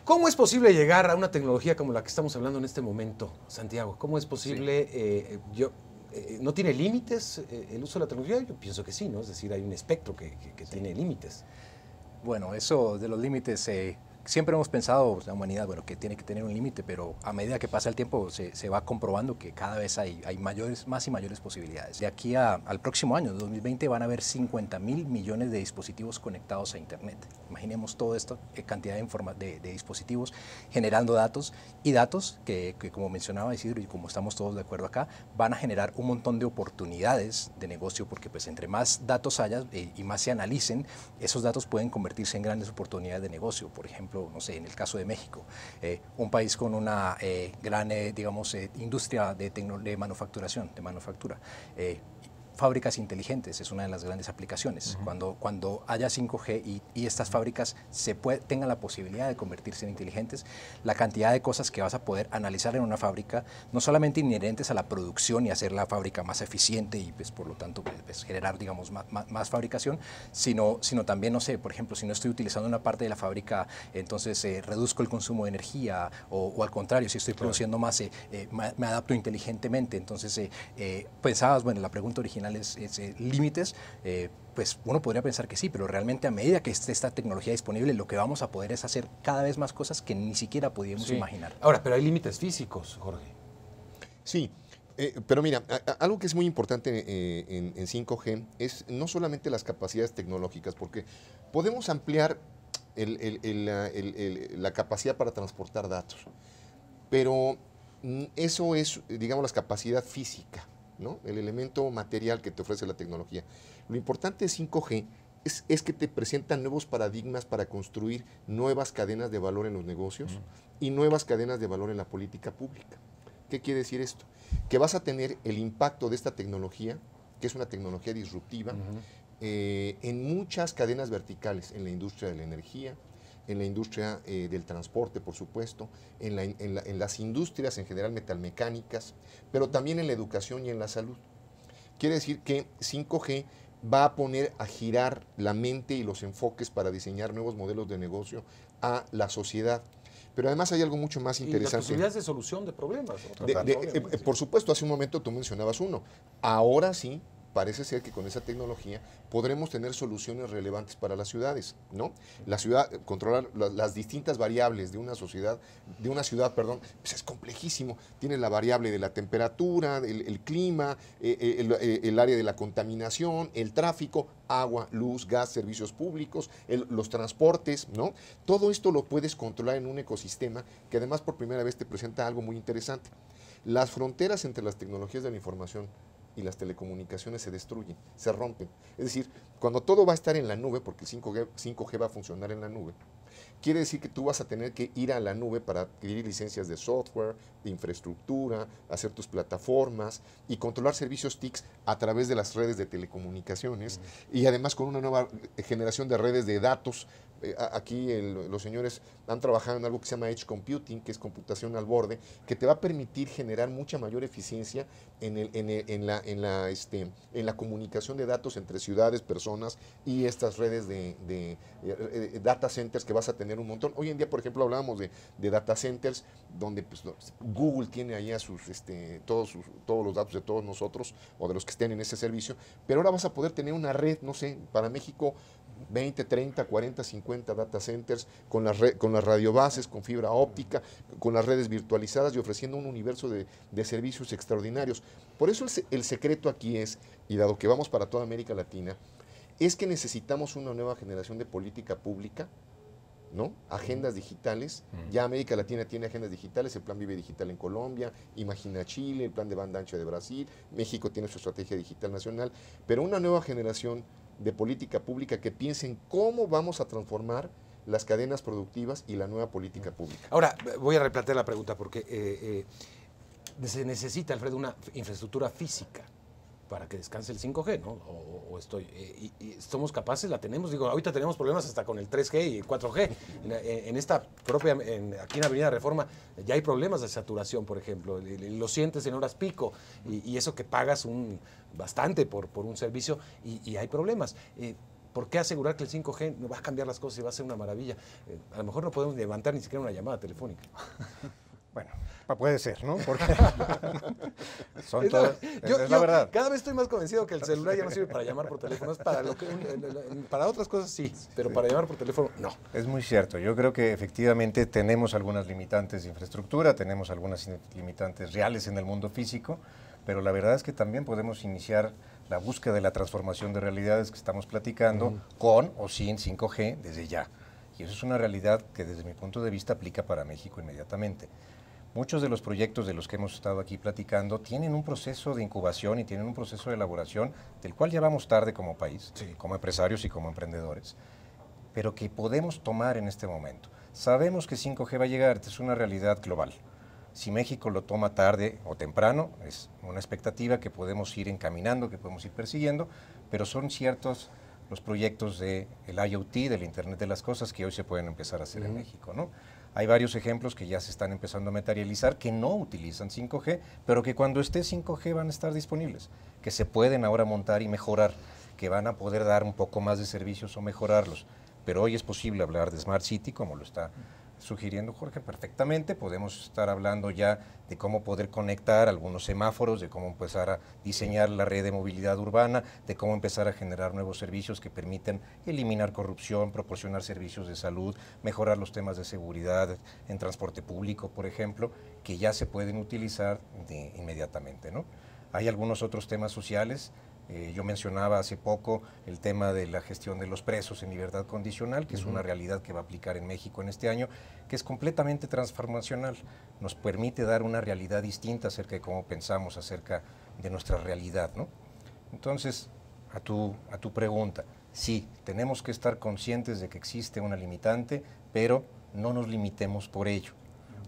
¿Cómo es posible llegar a una tecnología como la que estamos hablando en este momento, Santiago? ¿Cómo es posible? ¿No tiene límites el uso de la tecnología? Yo pienso que sí, ¿no? Es decir, hay un espectro que tiene límites. Bueno, eso de los límites, siempre hemos pensado, la humanidad, bueno, que tiene que tener un límite, pero a medida que pasa el tiempo se va comprobando que cada vez hay más y mayores posibilidades. De aquí al próximo año, 2020, van a haber 50.000 millones de dispositivos conectados a Internet. Imaginemos toda esta cantidad de dispositivos generando datos y datos que, como mencionaba Isidro y como estamos todos de acuerdo acá, van a generar un montón de oportunidades de negocio porque pues entre más datos haya y más se analicen, esos datos pueden convertirse en grandes oportunidades de negocio. Por ejemplo, no sé, en el caso de México, un país con una gran, digamos, industria de manufactura. Fábricas inteligentes es una de las grandes aplicaciones. Cuando haya 5G y estas fábricas tengan la posibilidad de convertirse en inteligentes, la cantidad de cosas que vas a poder analizar en una fábrica, no solamente inherentes a la producción y hacer la fábrica más eficiente y pues, por lo tanto pues, generar digamos, más fabricación, sino también, no sé, por ejemplo, si no estoy utilizando una parte de la fábrica, entonces reduzco el consumo de energía o al contrario, si estoy produciendo más, me adapto inteligentemente. Entonces, pensabas, bueno, la pregunta original es límites, pues uno podría pensar que sí, pero realmente a medida que esté esta tecnología disponible, lo que vamos a poder es hacer cada vez más cosas que ni siquiera podíamos imaginar. Ahora, pero hay límites físicos, Jorge. Sí, pero mira, algo que es muy importante en 5G es no solamente las capacidades tecnológicas, porque podemos ampliar la capacidad para transportar datos, pero eso es, digamos, la capacidad física, ¿no? El elemento material que te ofrece la tecnología. Lo importante de 5G es que te presentan nuevos paradigmas para construir nuevas cadenas de valor en los negocios y nuevas cadenas de valor en la política pública. ¿Qué quiere decir esto? Que vas a tener el impacto de esta tecnología, que es una tecnología disruptiva, en muchas cadenas verticales, en la industria de la energía, en la industria del transporte, por supuesto, en las industrias en general metalmecánicas, pero también en la educación y en la salud. Quiere decir que 5G va a poner a girar la mente y los enfoques para diseñar nuevos modelos de negocio a la sociedad. Pero además hay algo mucho más interesante. Y las posibilidades de solución de problemas. Por supuesto, hace un momento tú mencionabas uno. Ahora sí, parece ser que con esa tecnología podremos tener soluciones relevantes para las ciudades, ¿no? La ciudad, controlar las distintas variables de una ciudad, pues es complejísimo. Tienes la variable de la temperatura, el clima, el área de la contaminación, el tráfico, agua, luz, gas, servicios públicos, los transportes, ¿no? Todo esto lo puedes controlar en un ecosistema que además por primera vez te presenta algo muy interesante. Las fronteras entre las tecnologías de la información y las telecomunicaciones se destruyen, se rompen. Es decir, cuando todo va a estar en la nube, porque el 5G va a funcionar en la nube, quiere decir que tú vas a tener que ir a la nube para adquirir licencias de software, de infraestructura, hacer tus plataformas y controlar servicios TICs a través de las redes de telecomunicaciones y además con una nueva generación de redes de datos. Aquí los señores han trabajado en algo que se llama Edge Computing, que es computación al borde, que te va a permitir generar mucha mayor eficiencia en la comunicación de datos entre ciudades, personas y estas redes de data centers que vas a tener un montón. Hoy en día, por ejemplo, hablábamos de data centers donde pues, Google tiene allá todos los datos de todos nosotros o de los que estén en ese servicio, pero ahora vas a poder tener una red, no sé, para México 20, 30, 40, 50 data centers con las radiobases, con fibra óptica, con las redes virtualizadas y ofreciendo un universo de servicios extraordinarios. Por eso el secreto aquí es, y dado que vamos para toda América Latina, es que necesitamos una nueva generación de política pública, ¿no? Agendas digitales. Ya América Latina tiene agendas digitales, el Plan Vive Digital en Colombia, Imagina Chile, el Plan de Banda Ancha de Brasil, México tiene su estrategia digital nacional, pero una nueva generación de política pública que piense en cómo vamos a transformar las cadenas productivas y la nueva política pública. Ahora, voy a replantear la pregunta porque se necesita, Alfredo, una infraestructura física para que descanse el 5G, ¿no? Y somos capaces, la tenemos, digo, ahorita tenemos problemas hasta con el 3G y el 4G. En esta propia, aquí en Avenida Reforma, ya hay problemas de saturación, por ejemplo, lo sientes en horas pico, y eso que pagas bastante por un servicio, y hay problemas. ¿Por qué asegurar que el 5G va a cambiar las cosas y va a ser una maravilla? A lo mejor no podemos levantar ni siquiera una llamada telefónica. Bueno, puede ser, ¿no? Porque son Es todas, es la verdad. Cada vez estoy más convencido que el celular ya no sirve para llamar por teléfono. Es para otras cosas sí, pero para llamar por teléfono no. Es muy cierto. Yo creo que efectivamente tenemos algunas limitantes de infraestructura, tenemos algunas limitantes reales en el mundo físico, pero la verdad es que también podemos iniciar la búsqueda de la transformación de realidades que estamos platicando con o sin 5G desde ya. Y eso es una realidad que desde mi punto de vista aplica para México inmediatamente. Muchos de los proyectos de los que hemos estado aquí platicando tienen un proceso de incubación y tienen un proceso de elaboración del cual ya vamos tarde como país, como empresarios y como emprendedores, pero que podemos tomar en este momento. Sabemos que 5G va a llegar, es una realidad global. Si México lo toma tarde o temprano, es una expectativa que podemos ir encaminando, que podemos ir persiguiendo, pero son ciertos los proyectos del IoT, del Internet de las Cosas, que hoy se pueden empezar a hacer en México, ¿no? Hay varios ejemplos que ya se están empezando a materializar que no utilizan 5G, pero que cuando esté 5G van a estar disponibles, que se pueden ahora montar y mejorar, que van a poder dar un poco más de servicios o mejorarlos. Pero hoy es posible hablar de Smart City, como lo está sugiriendo Jorge perfectamente. Podemos estar hablando ya de cómo poder conectar algunos semáforos, de cómo empezar a diseñar la red de movilidad urbana, de cómo empezar a generar nuevos servicios que permiten eliminar corrupción, proporcionar servicios de salud, mejorar los temas de seguridad en transporte público, por ejemplo, que ya se pueden utilizar inmediatamente, ¿no? Hay algunos otros temas sociales. Yo mencionaba hace poco el tema de la gestión de los presos en libertad condicional, que es una realidad que va a aplicar en México en este año, que es completamente transformacional. Nos permite dar una realidad distinta acerca de cómo pensamos acerca de nuestra realidad, ¿no? Entonces, a tu pregunta, sí, tenemos que estar conscientes de que existe una limitante, pero no nos limitemos por ello.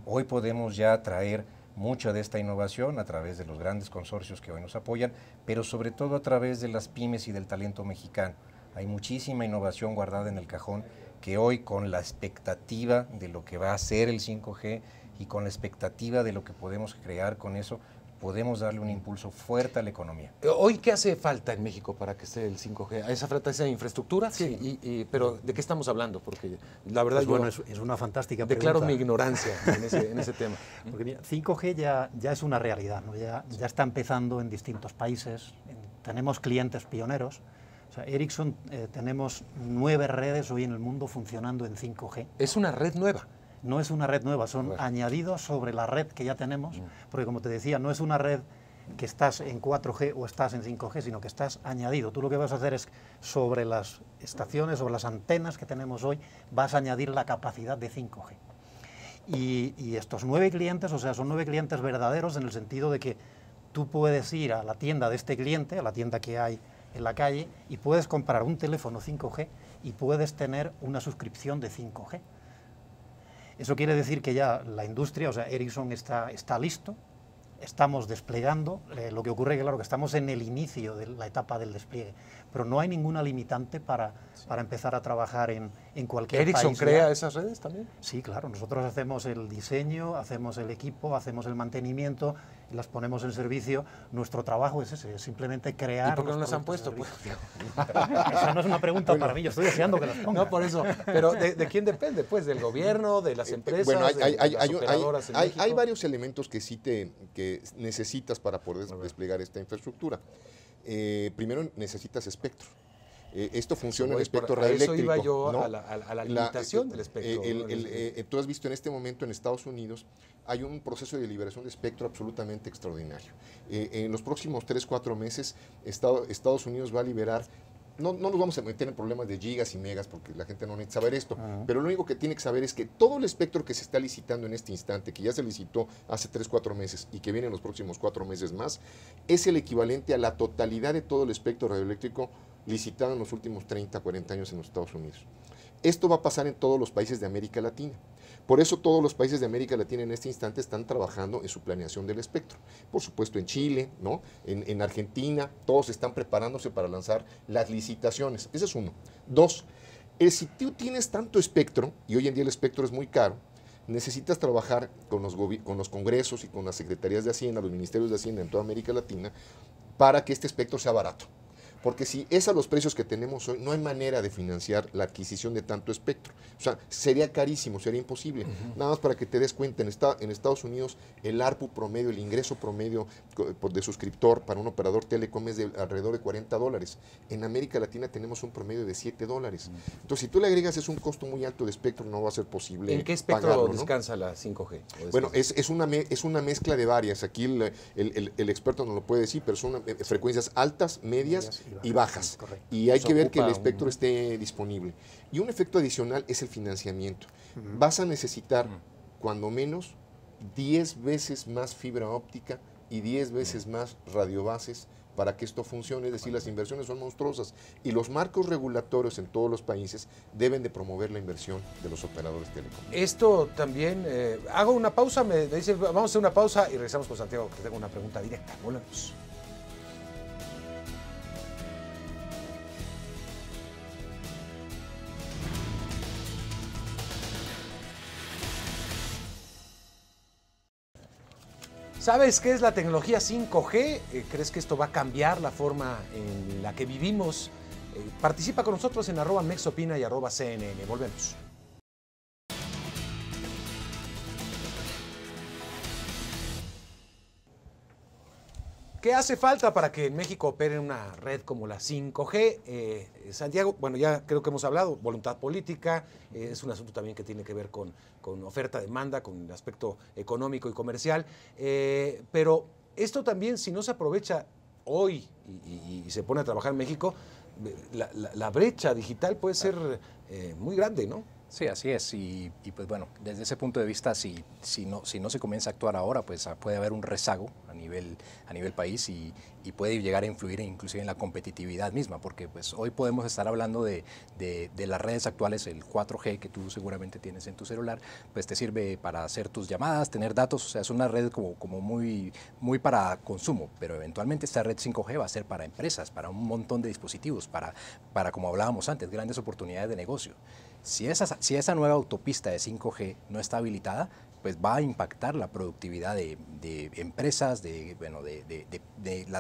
Hoy podemos ya traer mucha de esta innovación a través de los grandes consorcios que hoy nos apoyan, pero sobre todo a través de las pymes y del talento mexicano. Hay muchísima innovación guardada en el cajón que hoy, con la expectativa de lo que va a ser el 5G y con la expectativa de lo que podemos crear con eso, podemos darle un impulso fuerte a la economía. Hoy, ¿qué hace falta en México para que esté el 5G? ¿Esa falta esa infraestructura? Sí. Pero ¿de qué estamos hablando? Porque la verdad pues es una fantástica pregunta. Declaro mi ignorancia en ese tema. Porque mira, 5G ya es una realidad, ¿no? Ya está empezando en distintos países. Tenemos clientes pioneros. O sea, Ericsson, tenemos 9 redes hoy en el mundo funcionando en 5G. ¿Es una red nueva? No es una red nueva, son añadidos sobre la red que ya tenemos, porque como te decía, no es una red que estás en 4G o estás en 5G, sino que estás añadido. Tú lo que vas a hacer es, sobre las estaciones, sobre las antenas que tenemos hoy, vas a añadir la capacidad de 5G. Y estos 9 clientes, o sea, son 9 clientes verdaderos en el sentido de que tú puedes ir a la tienda de este cliente, a la tienda que hay en la calle, y puedes comprar un teléfono 5G y puedes tener una suscripción de 5G. Eso quiere decir que ya la industria, o sea, Ericsson está listo, estamos desplegando. Lo que ocurre es que, claro, que estamos en el inicio de la etapa del despliegue, pero no hay ninguna limitante para empezar a trabajar en cualquier país. ¿Ericsson crea esas redes también? Sí, claro. Nosotros hacemos el diseño, hacemos el equipo, hacemos el mantenimiento, las ponemos en servicio. Nuestro trabajo es ese, es simplemente crear. ¿Y por qué no las han puesto? Pues, esa no es una pregunta para mí, yo estoy deseando que las pongan. No, por eso. Pero ¿de quién depende? Pues del gobierno, de las empresas, bueno, de las operadoras en México. Hay varios elementos que necesitas para poder desplegar esta infraestructura. Primero necesitas espectro. Esto funciona en el espectro radioeléctrico. Eso iba yo, ¿no? a la limitación del espectro. Tú has visto en este momento en Estados Unidos hay un proceso de liberación de espectro absolutamente extraordinario. En los próximos 3-4 meses Estados Unidos va a liberar. No nos vamos a meter en problemas de gigas y megas porque la gente no necesita saber esto, pero lo único que tiene que saber es que todo el espectro que se está licitando en este instante, que ya se licitó hace 3-4 meses y que viene en los próximos 4 meses más, es el equivalente a la totalidad de todo el espectro radioeléctrico licitado en los últimos 30-40 años en los Estados Unidos. Esto va a pasar en todos los países de América Latina. Por eso todos los países de América Latina en este instante están trabajando en su planeación del espectro. Por supuesto en Chile, ¿no? En Argentina, todos están preparándose para lanzar las licitaciones. Ese es uno. 2, si tú tienes tanto espectro, y hoy en día el espectro es muy caro, necesitas trabajar con los congresos y con las secretarías de Hacienda, los ministerios de Hacienda en toda América Latina, para que este espectro sea barato. Porque si es a los precios que tenemos hoy, no hay manera de financiar la adquisición de tanto espectro. O sea, sería carísimo, sería imposible. Nada más para que te des cuenta, en Estados Unidos el ARPU promedio, el ingreso promedio de suscriptor para un operador telecom es de alrededor de $40. En América Latina tenemos un promedio de $7. Entonces, si tú le agregas es un costo muy alto de espectro, no va a ser posible. ¿En qué espectro pagarlo, ¿no? descansa la 5G? Bueno, es una mezcla de varias. Aquí el experto no lo puede decir, pero son frecuencias altas, medias y bajas. Correcto. Y hay Se que ver que el ocupa espectro esté disponible. Y un efecto adicional es el financiamiento. Vas a necesitar, cuando menos, 10 veces más fibra óptica y 10 veces más radiobases para que esto funcione, es decir, las inversiones son monstruosas y los marcos regulatorios en todos los países deben de promover la inversión de los operadores telecom. Esto también, hago una pausa, me dice, vamos a hacer una pausa y regresamos con Santiago, que tengo una pregunta directa. Volvemos. ¿Sabes qué es la tecnología 5G? ¿Crees que esto va a cambiar la forma en la que vivimos? Participa con nosotros en @mexopina y @CNN. Volvemos. ¿Qué hace falta para que en México opere una red como la 5G? Santiago, bueno, ya creo que hemos hablado, voluntad política, es un asunto también que tiene que ver con oferta-demanda, con el aspecto económico y comercial, pero esto también, si no se aprovecha hoy y se pone a trabajar en México, la brecha digital puede ser muy grande, ¿no? Sí, así es. Y pues bueno, desde ese punto de vista, si no se comienza a actuar ahora, pues puede haber un rezago a nivel país y puede llegar a influir inclusive en la competitividad misma, porque pues hoy podemos estar hablando de las redes actuales, el 4G que tú seguramente tienes en tu celular, pues te sirve para hacer tus llamadas, tener datos, o sea, es una red como muy para consumo, pero eventualmente esta red 5G va a ser para empresas, para un montón de dispositivos, para como hablábamos antes, grandes oportunidades de negocio. Si esa nueva autopista de 5G no está habilitada, pues va a impactar la productividad de empresas,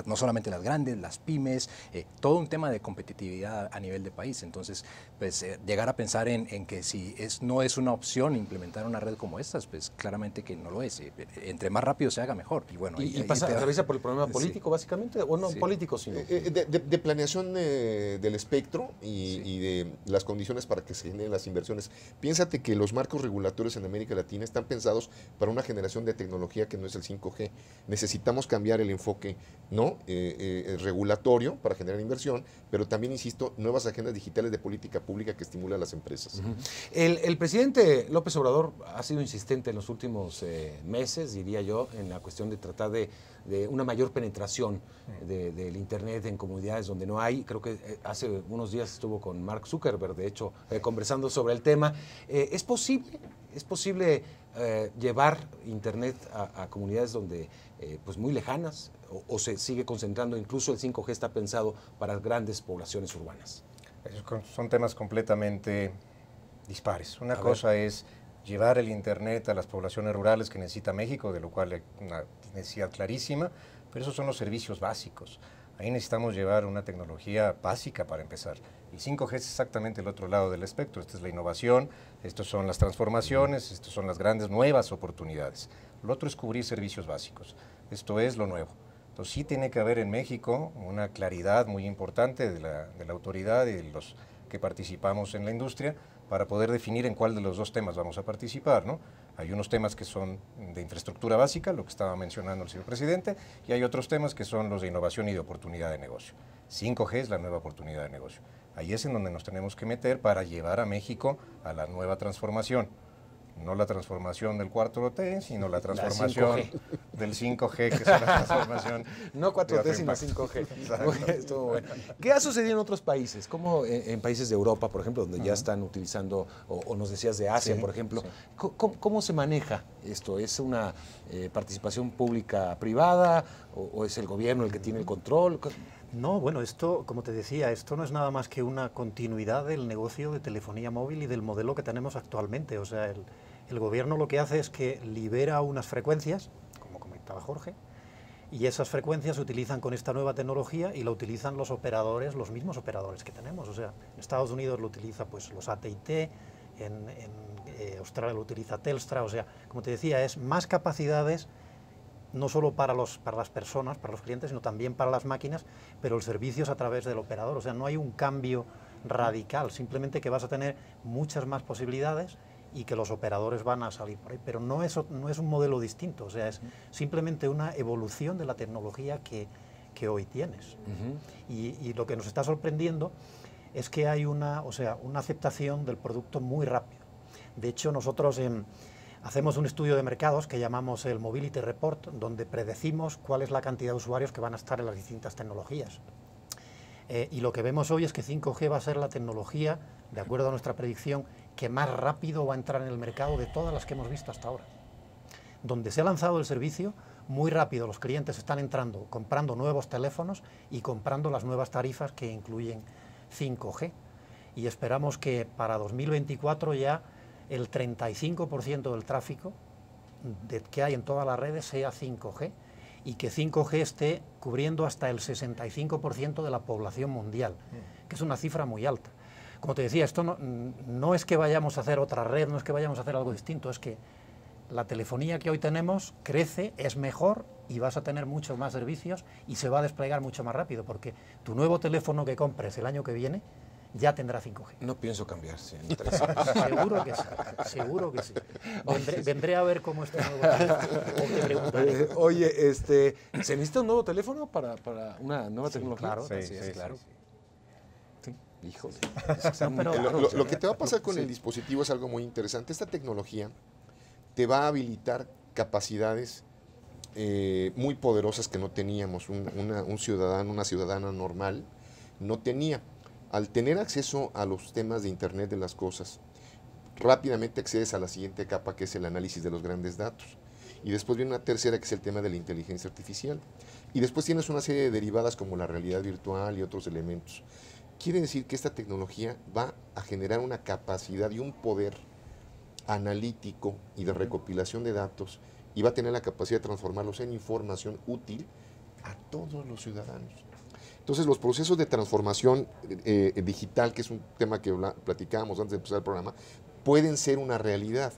no solamente las grandes, las pymes, todo un tema de competitividad a nivel de país. Entonces, pues llegar a pensar en que si no es una opción implementar una red como estas, pues claramente que no lo es. Entre más rápido se haga, mejor. Y bueno, atraviesa por el problema político, sí, básicamente, o no sí, político, sino... De planeación del espectro y de las condiciones para que se generen las inversiones. Piénsate que los marcos regulatorios en América Latina están pensados para una generación de tecnología que no es el 5G. Necesitamos cambiar el enfoque regulatorio para generar inversión, pero también, insisto, nuevas agendas digitales de política pública que estimulan a las empresas. El presidente López Obrador ha sido insistente en los últimos meses, diría yo, en la cuestión de tratar de una mayor penetración del Internet en comunidades donde no hay. Creo que hace unos días estuvo con Mark Zuckerberg, de hecho, conversando sobre el tema. ¿Es posible llevar Internet a comunidades donde, pues muy lejanas, o se sigue concentrando, incluso el 5G está pensado para grandes poblaciones urbanas? Son temas completamente dispares. Una cosa es llevar el Internet a las poblaciones rurales que necesita México, de lo cual hay una necesidad clarísima, pero esos son los servicios básicos. Ahí necesitamos llevar una tecnología básica para empezar. El 5G es exactamente el otro lado del espectro. Esta es la innovación, estas son las transformaciones, estas son las grandes nuevas oportunidades. Lo otro es cubrir servicios básicos. Esto es lo nuevo. Entonces sí tiene que haber en México una claridad muy importante de la autoridad y de los que participamos en la industria para poder definir en cuál de los dos temas vamos a participar, ¿no? Hay unos temas que son de infraestructura básica, lo que estaba mencionando el señor presidente, y hay otros temas que son los de innovación y de oportunidad de negocio. 5G es la nueva oportunidad de negocio. Ahí es en donde nos tenemos que meter para llevar a México a la nueva transformación. No la transformación del 4T, sino la transformación del 5G, que es la transformación. No 4T, sino 5G. Estuvo bueno. ¿Qué ha sucedido en otros países? Como en países de Europa, por ejemplo, donde ya están utilizando, o nos decías de Asia, por ejemplo. Sí. ¿Cómo se maneja esto? ¿Es una participación pública-privada o es el gobierno el que tiene el control? No, bueno, esto, como te decía, esto no es nada más que una continuidad del negocio de telefonía móvil y del modelo que tenemos actualmente. O sea, el gobierno lo que hace es que libera unas frecuencias, como comentaba Jorge, Y esas frecuencias se utilizan con esta nueva tecnología y la utilizan los operadores, los mismos operadores que tenemos. O sea, en Estados Unidos lo utiliza pues los AT&T, en Australia lo utiliza Telstra. O sea, como te decía, es más capacidades no solo para las personas, para los clientes, sino también para las máquinas, pero el servicio es a través del operador. O sea, no hay un cambio radical, simplemente que vas a tener muchas más posibilidades y que los operadores van a salir por ahí. Pero no es un modelo distinto, o sea, es simplemente una evolución de la tecnología que hoy tienes. Y lo que nos está sorprendiendo es que hay una aceptación del producto muy rápido. De hecho, nosotros hacemos un estudio de mercados que llamamos el Mobility Report, donde predecimos cuál es la cantidad de usuarios que van a estar en las distintas tecnologías. Y lo que vemos hoy es que 5G va a ser la tecnología, de acuerdo a nuestra predicción, que más rápido va a entrar en el mercado de todas las que hemos visto hasta ahora. Donde se ha lanzado el servicio, muy rápido los clientes están entrando, comprando nuevos teléfonos y comprando las nuevas tarifas que incluyen 5G. Y esperamos que para 2024 ya el 35% del tráfico que hay en todas las redes sea 5G y que 5G esté cubriendo hasta el 65% de la población mundial, que es una cifra muy alta. Como te decía, esto no es que vayamos a hacer otra red, no es que vayamos a hacer algo distinto, es que la telefonía que hoy tenemos crece, es mejor y vas a tener muchos más servicios y se va a desplegar mucho más rápido, porque tu nuevo teléfono que compres el año que viene ya tendrá 5G. No pienso cambiarse en 3 años. Seguro que sí, seguro que sí. Vendré a ver cómo está el nuevo teléfono, o te preguntaré. Oye, ¿se necesita un nuevo teléfono para una nueva tecnología? Claro, Sí, claro. Híjole. Lo que te va a pasar con el dispositivo es algo muy interesante. Esta tecnología te va a habilitar capacidades muy poderosas que no teníamos. Un ciudadano, una ciudadana normal no tenía. Al tener acceso a los temas de Internet de las cosas, rápidamente accedes a la siguiente capa, que es el análisis de los grandes datos. Y después viene una tercera, que es el tema de la inteligencia artificial. Y después tienes una serie de derivadas como la realidad virtual y otros elementos. Quiere decir que esta tecnología va a generar una capacidad y un poder analítico y de recopilación de datos, y va a tener la capacidad de transformarlos en información útil a todos los ciudadanos. Entonces, los procesos de transformación digital, que es un tema que platicábamos antes de empezar el programa, pueden ser una realidad.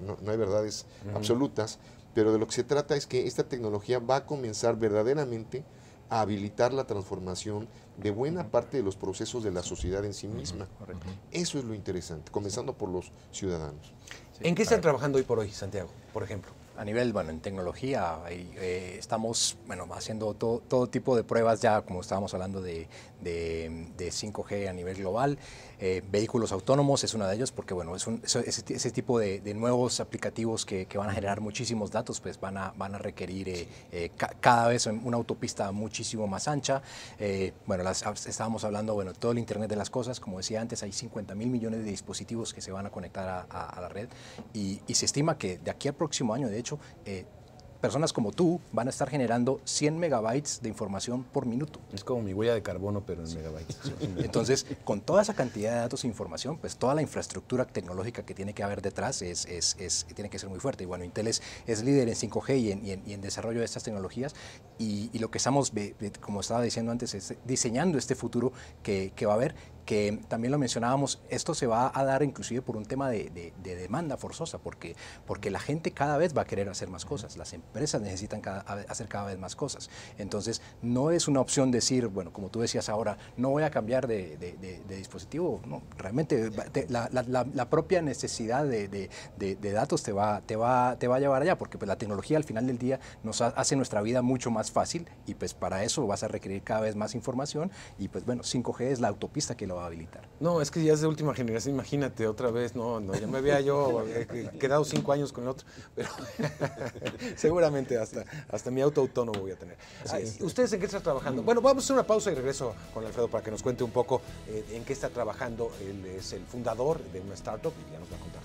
No hay verdades absolutas, pero de lo que se trata es que esta tecnología va a comenzar verdaderamente a habilitar la transformación de buena parte de los procesos de la sociedad en sí misma. Eso es lo interesante, comenzando por los ciudadanos. ¿En qué están trabajando hoy por hoy, Santiago, por ejemplo? A nivel, en tecnología, estamos, haciendo todo tipo de pruebas ya, como estábamos hablando de 5G a nivel global. Vehículos autónomos es uno de ellos, porque, ese tipo de nuevos aplicativos que van a generar muchísimos datos, pues van a requerir cada vez una autopista muchísimo más ancha. Estábamos hablando, todo el Internet de las cosas, como decía antes, hay 50.000 millones de dispositivos que se van a conectar a la red, y se estima que de aquí al próximo año, de hecho, personas como tú van a estar generando 100 megabytes de información por minuto. Es como mi huella de carbono, pero en megabytes. Entonces, con toda esa cantidad de datos e información, pues toda la infraestructura tecnológica que tiene que haber detrás tiene que ser muy fuerte. Y bueno, Intel es líder en 5G y en desarrollo de estas tecnologías, y lo que estamos, como estaba diciendo antes, es diseñando este futuro que va a haber, que también lo mencionábamos. Esto se va a dar inclusive por un tema de demanda forzosa, porque la gente cada vez va a querer hacer más cosas, las empresas necesitan hacer cada vez más cosas. Entonces, no es una opción decir, como tú decías ahora, no voy a cambiar de dispositivo. No, realmente la propia necesidad de datos te va a llevar allá, porque pues la tecnología al final del día nos hace nuestra vida mucho más fácil, y pues para eso vas a requerir cada vez más información, y pues 5G es la autopista que lo va a habilitar. No, es que ya es de última generación, imagínate, otra vez, ya me había yo quedado 5 años con el otro, pero seguramente hasta mi auto autónomo voy a tener. ¿Ustedes en qué están trabajando? Bueno, vamos a hacer una pausa y regreso con Alfredo para que nos cuente un poco en qué está trabajando. Él es el fundador de una startup y ya nos va a contar.